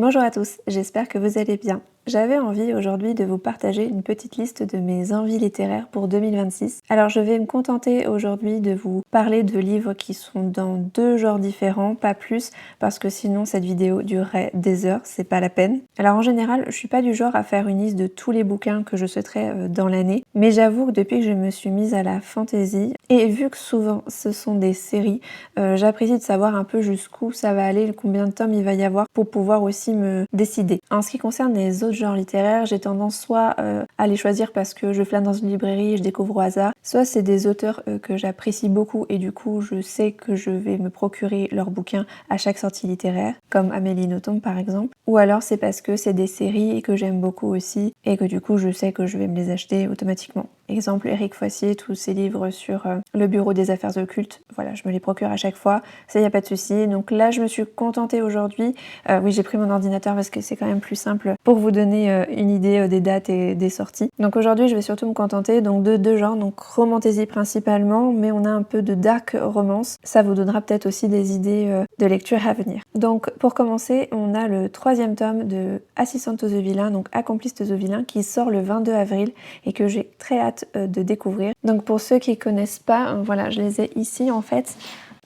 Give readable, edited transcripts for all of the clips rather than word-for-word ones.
Bonjour à tous, j'espère que vous allez bien. J'avais envie aujourd'hui de vous partager une petite liste de mes envies littéraires pour 2026. Alors je vais me contenter aujourd'hui de vous parler de livres qui sont dans deux genres différents, pas plus, parce que sinon cette vidéo durerait des heures, c'est pas la peine. Alors en général, je suis pas du genre à faire une liste de tous les bouquins que je souhaiterais dans l'année, mais j'avoue que depuis que je me suis mise à la fantasy, et vu que souvent ce sont des séries, j'apprécie de savoir un peu jusqu'où ça va aller, combien de tomes il va y avoir pour pouvoir aussi me décider. En ce qui concerne les autres genres littéraires, j'ai tendance soit à les choisir parce que je flâne dans une librairie et je découvre au hasard, soit c'est des auteurs que j'apprécie beaucoup et du coup je sais que je vais me procurer leurs bouquins à chaque sortie littéraire, comme Amélie Nothomb par exemple, ou alors c'est parce que c'est des séries que j'aime beaucoup aussi et que du coup je sais que je vais me les acheter automatiquement. Exemple, Éric Foissier, tous ses livres sur le bureau des affaires occultes, voilà, je me les procure à chaque fois, ça y a pas de souci. Donc là, je me suis contentée aujourd'hui. Oui, j'ai pris mon ordinateur parce que c'est quand même plus simple pour vous donner une idée des dates et des sorties. Donc aujourd'hui, je vais surtout me contenter donc de deux genres, donc romantasy principalement, mais on a un peu de dark romance. Ça vous donnera peut-être aussi des idées de lecture à venir. Donc pour commencer, on a le troisième tome de Assistante aux vilains, donc Accomplice aux vilains, qui sort le 22 avril et que j'ai très hâte de découvrir. Donc pour ceux qui connaissent pas, voilà, je les ai ici en fait.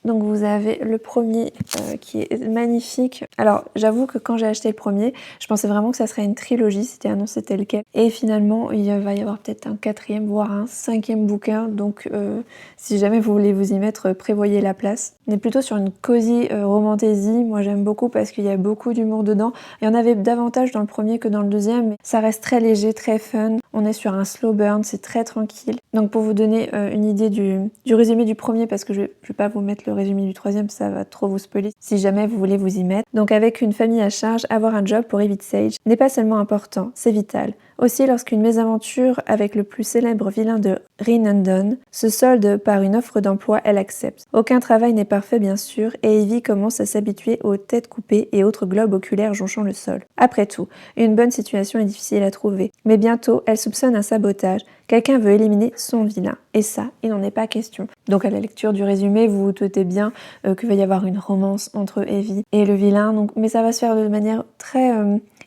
Donc vous avez le premier qui est magnifique. Alors j'avoue que quand j'ai acheté le premier, je pensais vraiment que ça serait une trilogie, c'était annoncé tel quel. Et finalement, il va y avoir peut-être un quatrième, voire un cinquième bouquin. Donc si jamais vous voulez vous y mettre, prévoyez la place. On est plutôt sur une cosy romantasy. Moi j'aime beaucoup parce qu'il y a beaucoup d'humour dedans. Il y en avait davantage dans le premier que dans le deuxième, mais ça reste très léger, très fun. On est sur un slow burn, c'est très tranquille. Donc pour vous donner une idée du résumé du premier, parce que je vais pas vous mettre le résumé du troisième, ça va trop vous spoiler si jamais vous voulez vous y mettre. Donc avec une famille à charge, avoir un job pour Evie Sage n'est pas seulement important, c'est vital. Aussi lorsqu'une mésaventure avec le plus célèbre vilain de Rhinandon se solde par une offre d'emploi, elle accepte. Aucun travail n'est parfait bien sûr, et Evie commence à s'habituer aux têtes coupées et autres globes oculaires jonchant le sol. Après tout, une bonne situation est difficile à trouver, mais bientôt elle soupçonne un sabotage. Quelqu'un veut éliminer son vilain. Et ça, il n'en est pas question. Donc à la lecture du résumé, vous vous doutez bien qu'il va y avoir une romance entre Evie et le vilain. Donc, mais ça va se faire de manière très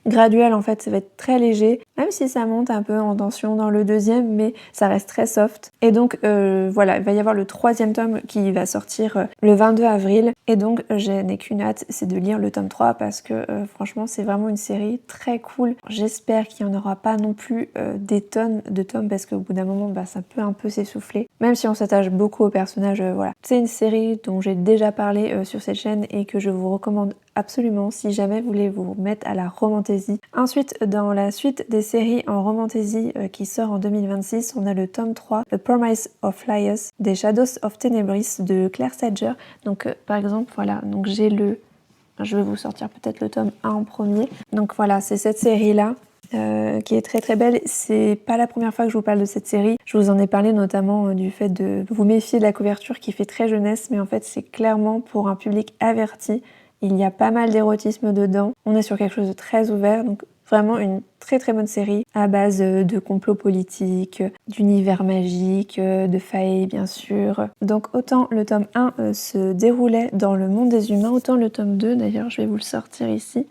graduelle en fait, ça va être très léger. Même si ça monte un peu en tension dans le deuxième, mais ça reste très soft. Et donc voilà, il va y avoir le troisième tome qui va sortir le 22 avril. Et donc je n'ai qu'une hâte, c'est de lire le tome 3 parce que franchement c'est vraiment une série très cool. J'espère qu'il n'y en aura pas non plus des tonnes de tomes parce qu'au bout d'un moment ça peut un peu s'essouffler. Même si on s'attache beaucoup aux personnages, voilà. C'est une série dont j'ai déjà parlé sur cette chaîne et que je vous recommande absolument si jamais vous voulez vous mettre à la romantasy. Ensuite, dans la suite des séries en romantasy qui sort en 2026, on a le tome 3, The Promise of Liars, des Shadows of Tenebris de Claire Sager. Donc par exemple, voilà, donc j'ai je vais vous sortir peut-être le tome 1 en premier. Donc voilà, c'est cette série-là. Qui est très très belle. C'est pas la première fois que je vous parle de cette série. Je vous en ai parlé notamment du fait de vous méfier de la couverture qui fait très jeunesse, mais en fait c'est clairement pour un public averti. Il y a pas mal d'érotisme dedans. On est sur quelque chose de très ouvert, donc vraiment une très très bonne série à base de complots politiques, d'univers magique, de failles bien sûr. Donc autant le tome 1 se déroulait dans le monde des humains, autant le tome 2, d'ailleurs je vais vous le sortir ici,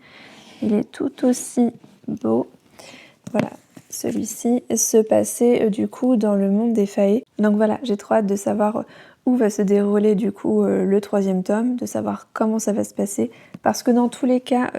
il est tout aussi beau. Voilà, celui-ci se passait du coup dans le monde des faées. Donc voilà, j'ai trop hâte de savoir où va se dérouler du coup le troisième tome, de savoir comment ça va se passer. Parce que dans tous les cas,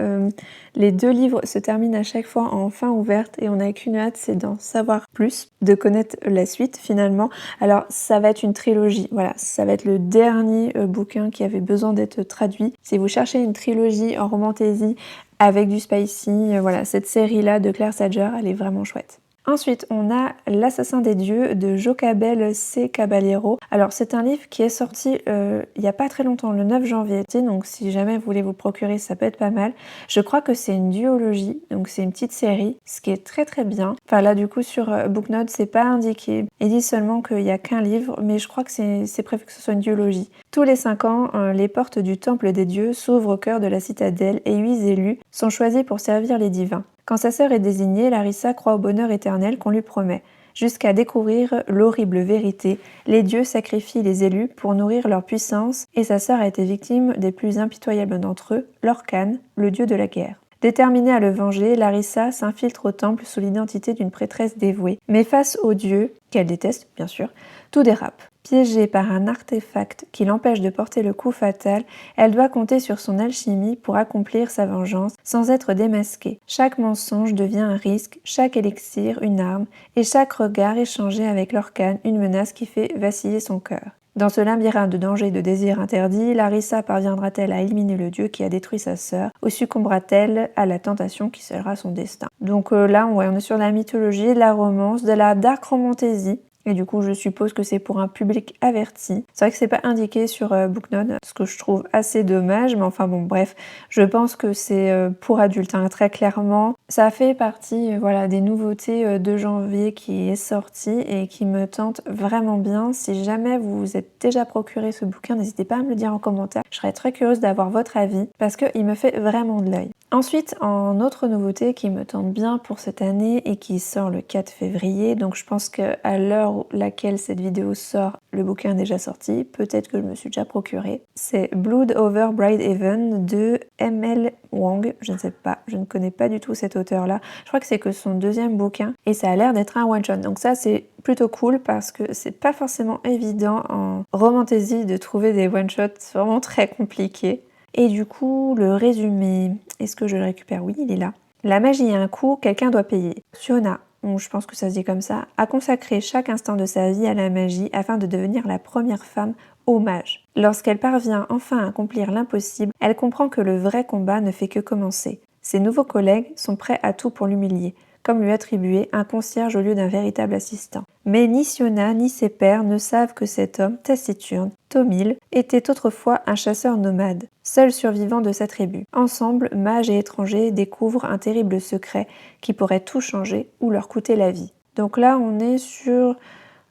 les deux livres se terminent à chaque fois en fin ouverte et on n'a qu'une hâte, c'est d'en savoir plus, de connaître la suite finalement. Alors ça va être une trilogie, voilà, ça va être le dernier bouquin qui avait besoin d'être traduit. Si vous cherchez une trilogie en romantasy, avec du spicy, voilà, cette série-là de Claire Sager, elle est vraiment chouette. Ensuite, on a L'Assassin des Dieux de Jocabel C. Caballero. Alors, c'est un livre qui est sorti il n'y a pas très longtemps, le 9 janvier. Donc, si jamais vous voulez vous procurer, ça peut être pas mal. Je crois que c'est une duologie, donc c'est une petite série, ce qui est très très bien. Enfin, là, du coup, sur Booknote, c'est pas indiqué. Ils disent seulement qu'il n'y a qu'un livre, mais je crois que c'est prévu que ce soit une duologie. Tous les 5 ans, les portes du temple des dieux s'ouvrent au cœur de la citadelle et 8 élus sont choisis pour servir les divins. Quand sa sœur est désignée, Larissa croit au bonheur éternel qu'on lui promet. Jusqu'à découvrir l'horrible vérité, les dieux sacrifient les élus pour nourrir leur puissance et sa sœur a été victime des plus impitoyables d'entre eux, Lorcan, le dieu de la guerre. Déterminée à le venger, Larissa s'infiltre au temple sous l'identité d'une prêtresse dévouée. Mais face au dieu, qu'elle déteste bien sûr, tout dérape. Piégée par un artefact qui l'empêche de porter le coup fatal, elle doit compter sur son alchimie pour accomplir sa vengeance sans être démasquée. Chaque mensonge devient un risque, chaque élixir une arme, et chaque regard échangé avec l'Orcane une menace qui fait vaciller son cœur. Dans ce labyrinthe de dangers et de désirs interdits, Larissa parviendra-t-elle à éliminer le dieu qui a détruit sa sœur ou succombera-t-elle à la tentation qui scellera son destin? Donc là, on est sur la mythologie, de la romance, de la dark romantasy. Et du coup, je suppose que c'est pour un public averti. C'est vrai que c'est pas indiqué sur Booknote, ce que je trouve assez dommage, mais enfin bon, bref, je pense que c'est pour adultes, hein, très clairement. Ça fait partie voilà, des nouveautés de janvier qui est sorti et qui me tente vraiment bien. Si jamais vous vous êtes déjà procuré ce bouquin, n'hésitez pas à me le dire en commentaire. Je serais très curieuse d'avoir votre avis parce qu'il me fait vraiment de l'œil. Ensuite, en autre nouveauté qui me tente bien pour cette année et qui sort le 4 février, donc je pense qu'à l'heure laquelle cette vidéo sort, le bouquin est déjà sorti, peut-être que je me suis déjà procuré. C'est Blood Over Bridhaven de M.L. Wang, je ne sais pas, je ne connais pas du tout cet auteur-là. Je crois que c'est que son deuxième bouquin et ça a l'air d'être un one-shot, donc ça c'est plutôt cool parce que c'est pas forcément évident en romantasy de trouver des one-shots, c'est vraiment très compliqué. Et du coup, le résumé, est-ce que je le récupère? Oui, il est là. La magie a un coût, quelqu'un doit payer. Fiona, je pense que ça se dit comme ça, a consacré chaque instant de sa vie à la magie afin de devenir la première femme au mage. Lorsqu'elle parvient enfin à accomplir l'impossible, elle comprend que le vrai combat ne fait que commencer. Ses nouveaux collègues sont prêts à tout pour l'humilier, comme lui attribuer un concierge au lieu d'un véritable assistant. Mais ni Fiona ni ses pairs ne savent que cet homme taciturne, Thomil, était autrefois un chasseur nomade, seul survivant de sa tribu. Ensemble, mages et étrangers découvrent un terrible secret qui pourrait tout changer ou leur coûter la vie. Donc là, on est sur...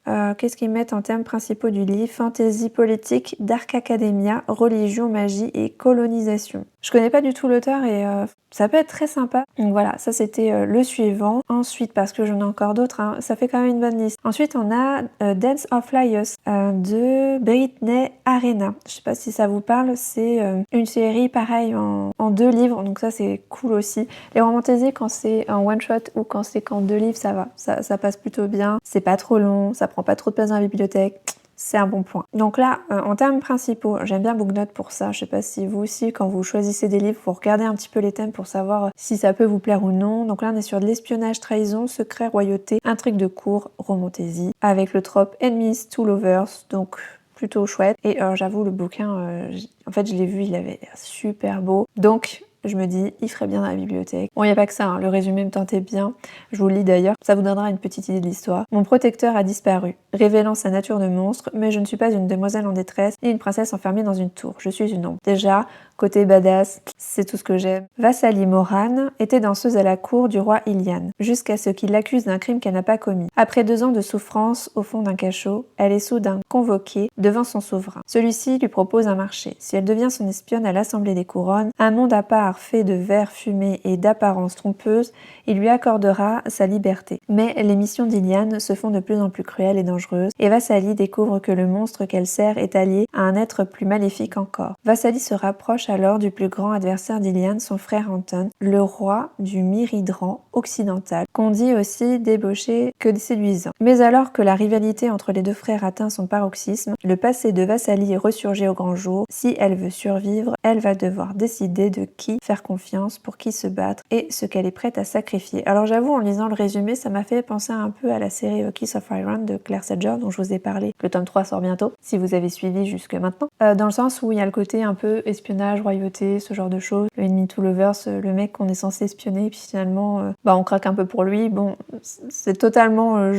qu'est-ce qu'ils mettent en termes principaux du livre? Fantasy politique, Dark Academia, religion, magie et colonisation. Je connais pas du tout l'auteur et ça peut être très sympa. Donc voilà, ça c'était le suivant. Ensuite, parce que j'en ai encore d'autres, hein, ça fait quand même une bonne liste. Ensuite, on a Dance of Liars de Britney Arena. Je sais pas si ça vous parle, c'est une série pareil en 2 livres, donc ça c'est cool aussi. Les romantasy, quand c'est en one shot ou quand c'est qu'en 2 livres, ça va, ça passe plutôt bien. C'est pas trop long, ça prend pas trop de place dans la bibliothèque. C'est un bon point. Donc là, en termes principaux, j'aime bien Booknote pour ça. Je sais pas si vous aussi, quand vous choisissez des livres, vous regardez un petit peu les thèmes pour savoir si ça peut vous plaire ou non. Donc là, on est sur de l'espionnage, trahison, secret, royauté, intrigue de cour, romantasy, avec le trope Enemies to Lovers, donc plutôt chouette. Et j'avoue, le bouquin, en fait, je l'ai vu, il avait l'air super beau. Donc... je me dis, il ferait bien dans la bibliothèque. Bon, il n'y a pas que ça, hein, le résumé me tentait bien. Je vous le lis d'ailleurs, ça vous donnera une petite idée de l'histoire. Mon protecteur a disparu, révélant sa nature de monstre, mais je ne suis pas une demoiselle en détresse, ni une princesse enfermée dans une tour. Je suis une ombre. Déjà, côté badass, c'est tout ce que j'aime. Vassalie Moran était danseuse à la cour du roi Ilian, jusqu'à ce qu'il l'accuse d'un crime qu'elle n'a pas commis. Après 2 ans de souffrance au fond d'un cachot, elle est soudain convoquée devant son souverain. Celui-ci lui propose un marché. Si elle devient son espionne à l'Assemblée des Couronnes, un monde à part fait de verre fumé et d'apparence trompeuse, il lui accordera sa liberté. Mais les missions d'Ilian se font de plus en plus cruelles et dangereuses, et Vassalie découvre que le monstre qu'elle sert est allié à un être plus maléfique encore. Vassalie se rapproche alors du plus grand adversaire d'Ilian, son frère Anton, le roi du Myrhidran occidental, qu'on dit aussi débauché que séduisant. Mais alors que la rivalité entre les 2 frères atteint son paroxysme, le passé de Vassalie ressurgit au grand jour. Si elle veut survivre, elle va devoir décider de qui faire confiance, pour qui se battre et ce qu'elle est prête à sacrifier. Alors j'avoue, en lisant le résumé, ça m'a fait penser un peu à la série Kiss of Iron de Claire Sedgwick dont je vous ai parlé. Le tome 3 sort bientôt, si vous avez suivi jusque maintenant. Dans le sens où il y a le côté un peu espionnage, royauté, ce genre de choses. Le Enemy to Lovers, le mec qu'on est censé espionner, puis finalement, on craque un peu pour lui. Bon, c'est totalement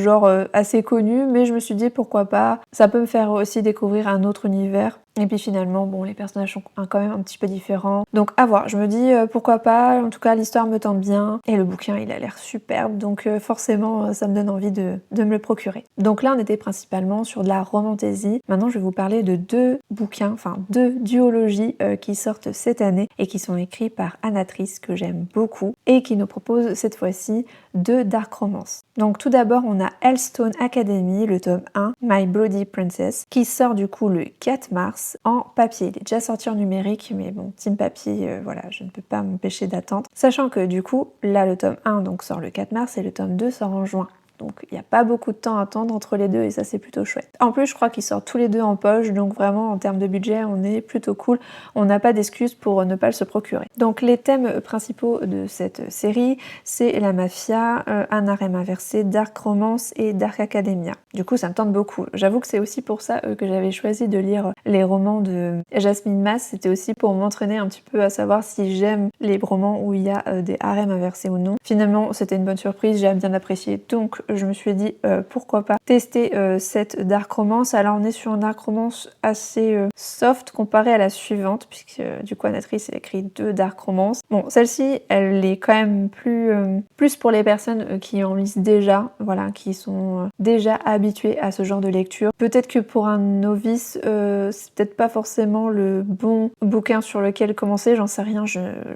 assez connu, mais je me suis dit pourquoi pas. Ça peut me faire aussi découvrir un autre univers. Et puis finalement, bon, les personnages sont quand même un petit peu différents. Donc à voir, je me dis pourquoi pas, en tout cas l'histoire me tente bien. Et le bouquin, il a l'air superbe, donc forcément ça me donne envie de me le procurer. Donc là, on était principalement sur de la romantasy. Maintenant, je vais vous parler de 2 bouquins, enfin 2 duologies qui sortent cette année et qui sont écrits par Anna Triss, que j'aime beaucoup, et qui nous propose cette fois-ci de dark romance. Donc tout d'abord on a Hellstone Academy, le tome 1, My Bloody Princess, qui sort du coup le 4 mars en papier. Il est déjà sorti en numérique, mais bon, team papier, voilà, je ne peux pas m'empêcher d'attendre. Sachant que du coup, là le tome 1 donc, sort le 4 mars et le tome 2 sort en juin. Donc il n'y a pas beaucoup de temps à attendre entre les deux et ça c'est plutôt chouette. En plus je crois qu'ils sortent tous les deux en poche, donc vraiment en termes de budget on est plutôt cool. On n'a pas d'excuses pour ne pas le se procurer. Donc les thèmes principaux de cette série, c'est la mafia, un harem inversé, dark romance et dark academia. Du coup ça me tente beaucoup. J'avoue que c'est aussi pour ça que j'avais choisi de lire les romans de Jasmine Mas. C'était aussi pour m'entraîner un petit peu à savoir si j'aime les romans où il y a des harems inversés ou non. Finalement c'était une bonne surprise, j'ai bien apprécié, donc je me suis dit pourquoi pas tester cette dark romance. Alors on est sur une dark romance assez soft comparée à la suivante, puisque du coup Anatrice a écrit 2 dark romances. Bon, celle-ci elle est quand même plus pour les personnes qui en lisent déjà, voilà, qui sont déjà habituées à ce genre de lecture. Peut-être que pour un novice c'est peut-être pas forcément le bon bouquin sur lequel commencer, j'en sais rien,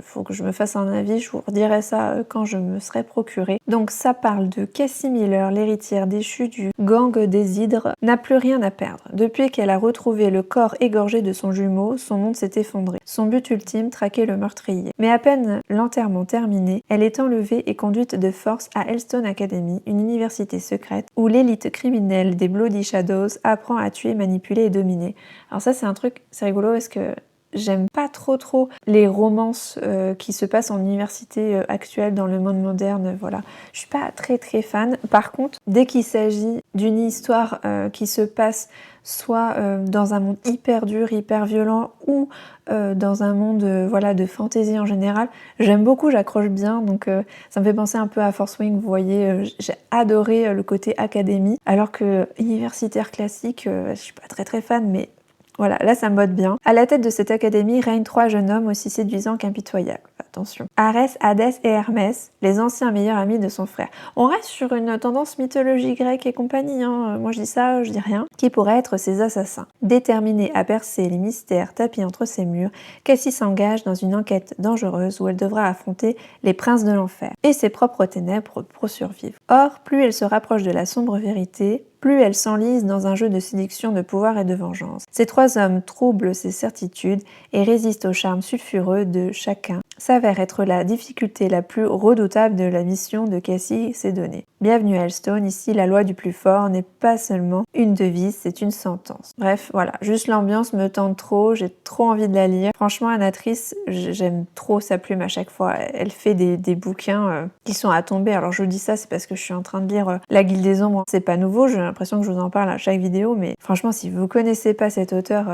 faut que je me fasse un avis, je vous redirai ça quand je me serai procuré. Donc ça parle de Cassie Miller, l'héritière déchue du gang des Hydres, n'a plus rien à perdre. Depuis qu'elle a retrouvé le corps égorgé de son jumeau, son monde s'est effondré. Son but ultime, traquer le meurtrier. Mais à peine l'enterrement terminé, elle est enlevée et conduite de force à Hellstone Academy, une université secrète où l'élite criminelle des Bloody Shadows apprend à tuer, manipuler et dominer. Alors ça c'est un truc, c'est rigolo parce que j'aime pas trop les romances qui se passent en université actuelle dans le monde moderne, voilà. Je suis pas très fan. Par contre, dès qu'il s'agit d'une histoire qui se passe soit dans un monde hyper dur, hyper violent ou dans un monde voilà, de fantasy en général, j'aime beaucoup, j'accroche bien, donc ça me fait penser un peu à Force Wing, vous voyez, j'ai adoré le côté académie, alors que universitaire classique, je suis pas très fan, mais voilà, là ça me botte bien. À la tête de cette académie règnent 3 jeunes hommes aussi séduisants qu'impitoyables. Attention. Arès, Hadès et Hermès, les anciens meilleurs amis de son frère. On reste sur une tendance mythologie grecque et compagnie, hein. Moi je dis ça, je dis rien. Qui pourraient être ces assassins? Déterminés à percer les mystères tapis entre ces murs, Cassie s'engage dans une enquête dangereuse où elle devra affronter les princes de l'enfer et ses propres ténèbres pour survivre. Or, plus elle se rapproche de la sombre vérité, plus elle s'enlise dans un jeu de séduction, de pouvoir et de vengeance. Ces 3 hommes troublent ses certitudes et résistent au charme sulfureux de chacun, s'avère être la difficulté la plus redoutable de la mission de Cassie s'est donnée. Bienvenue à Hellstone, ici la loi du plus fort n'est pas seulement une devise, c'est une sentence. Bref, voilà, juste l'ambiance me tente trop, j'ai trop envie de la lire. Franchement, Anatrice, j'aime trop sa plume à chaque fois. Elle fait des bouquins qui sont à tomber. Alors je dis ça, c'est parce que je suis en train de lire La Guilde des Ombres. C'est pas nouveau, j'ai l'impression que je vous en parle à chaque vidéo, mais franchement, si vous connaissez pas cet auteur,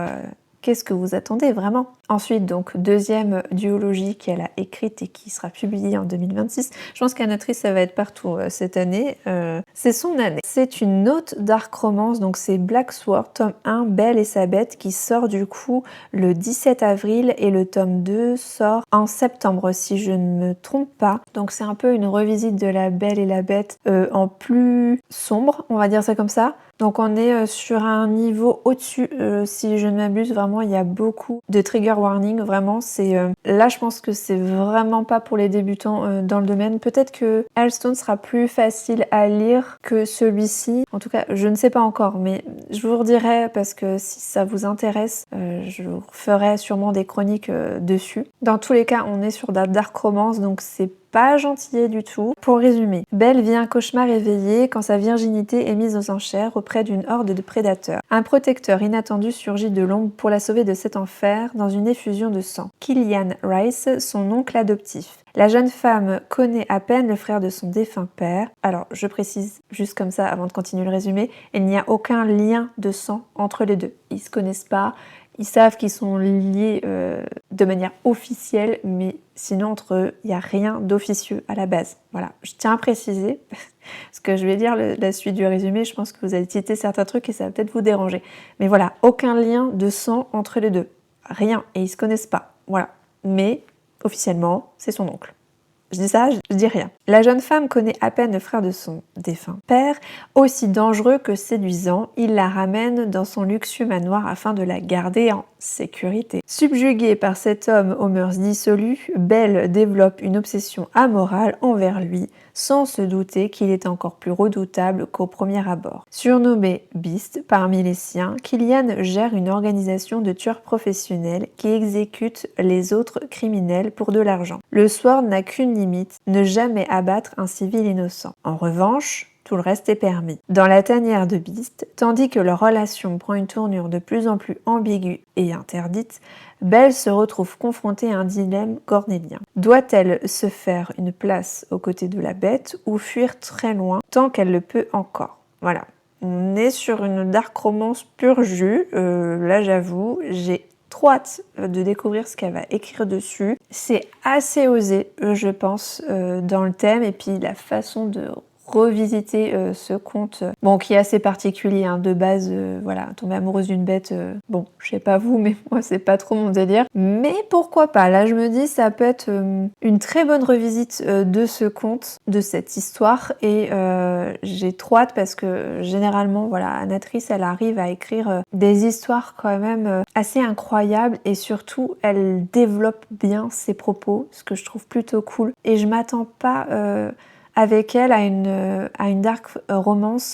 qu'est-ce que vous attendez vraiment? Ensuite, donc, deuxième duologie qu'elle a écrite et qui sera publiée en 2026. Je pense qu'Anatrice, ça va être partout cette année. C'est son année. C'est une autre dark romance, donc c'est Black Sword, tome 1, Belle et sa bête, qui sort du coup le 17 avril et le tome 2 sort en septembre, si je ne me trompe pas. Donc c'est un peu une revisite de La Belle et la Bête en plus sombre, on va dire ça comme ça. Donc on est sur un niveau au-dessus, si je ne m'abuse, vraiment il y a beaucoup de trigger warning, vraiment c'est... là je pense que c'est vraiment pas pour les débutants dans le domaine. Peut-être que Hellstone sera plus facile à lire que celui-ci, en tout cas je ne sais pas encore, mais je vous redirai parce que si ça vous intéresse, je vous ferai sûrement des chroniques dessus. Dans tous les cas on est sur de la dark romance, donc c'est pas gentillet du tout. Pour résumer, Belle vit un cauchemar éveillé quand sa virginité est mise aux enchères auprès d'une horde de prédateurs. Un protecteur inattendu surgit de l'ombre pour la sauver de cet enfer dans une effusion de sang. Killian Rice, son oncle adoptif. La jeune femme connaît à peine le frère de son défunt père. Alors, je précise juste comme ça avant de continuer le résumé, il n'y a aucun lien de sang entre les deux. Ils se connaissent pas. Ils savent qu'ils sont liés de manière officielle, mais sinon entre eux, il n'y a rien d'officieux à la base. Voilà, je tiens à préciser, parce que je vais lire la suite du résumé, je pense que vous allez citer certains trucs et ça va peut-être vous déranger. Mais voilà, aucun lien de sang entre les deux. Rien, et ils se connaissent pas. Voilà. Mais, officiellement, c'est son oncle. Je dis ça, je dis rien. La jeune femme connaît à peine le frère de son défunt père, aussi dangereux que séduisant, il la ramène dans son luxueux manoir afin de la garder en sécurité. Subjuguée par cet homme aux mœurs dissolues, Belle développe une obsession amorale envers lui, sans se douter qu'il est encore plus redoutable qu'au premier abord. Surnommé Beast parmi les siens, Killian gère une organisation de tueurs professionnels qui exécute les autres criminels pour de l'argent. Le Sword n'a qu'une limite, ne jamais abattre un civil innocent. En revanche, tout le reste est permis. Dans la tanière de Beast, tandis que leur relation prend une tournure de plus en plus ambiguë et interdite, Belle se retrouve confrontée à un dilemme cornélien. Doit-elle se faire une place aux côtés de la bête ou fuir très loin tant qu'elle le peut encore? Voilà. On est sur une dark romance pur jus. Là, j'avoue, j'ai trop hâte de découvrir ce qu'elle va écrire dessus. C'est assez osé, je pense, dans le thème et puis la façon de revisiter ce conte, bon, qui est assez particulier, hein, de base, voilà, tomber amoureuse d'une bête, bon, je sais pas vous, mais moi c'est pas trop mon délire, mais pourquoi pas, là je me dis ça peut être une très bonne revisite de ce conte, de cette histoire, et j'ai trop hâte parce que généralement, voilà, Anatrice, elle arrive à écrire des histoires quand même assez incroyables, et surtout, elle développe bien ses propos, ce que je trouve plutôt cool, et je m'attends pas avec elle à une dark romance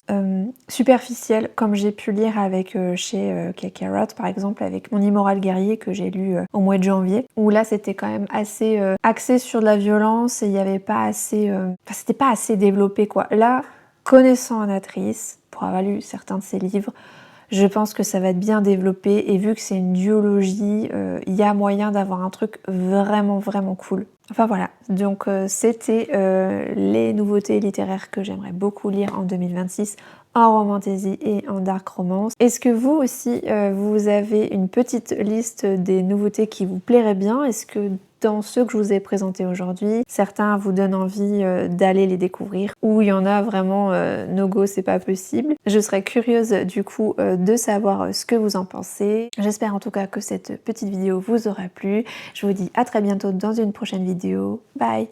superficielle, comme j'ai pu lire avec chez Kakarot, par exemple, avec Mon Immoral Guerrier que j'ai lu au mois de janvier, où là c'était quand même assez axé sur de la violence et il n'y avait pas assez... Enfin, c'était pas assez développé, quoi. Là, connaissant Anatrice, pour avoir lu certains de ses livres, je pense que ça va être bien développé, et vu que c'est une duologie, il y a moyen d'avoir un truc vraiment vraiment cool. Enfin voilà, donc c'était les nouveautés littéraires que j'aimerais beaucoup lire en 2026 en romantasy et en dark romance. Est-ce que vous aussi, vous avez une petite liste des nouveautés qui vous plairaient bien? Est-ce que dans ceux que je vous ai présentés aujourd'hui, certains vous donnent envie d'aller les découvrir, ou il y en a vraiment no go, c'est pas possible? Je serais curieuse du coup de savoir ce que vous en pensez. J'espère en tout cas que cette petite vidéo vous aura plu. Je vous dis à très bientôt dans une prochaine vidéo. Bye!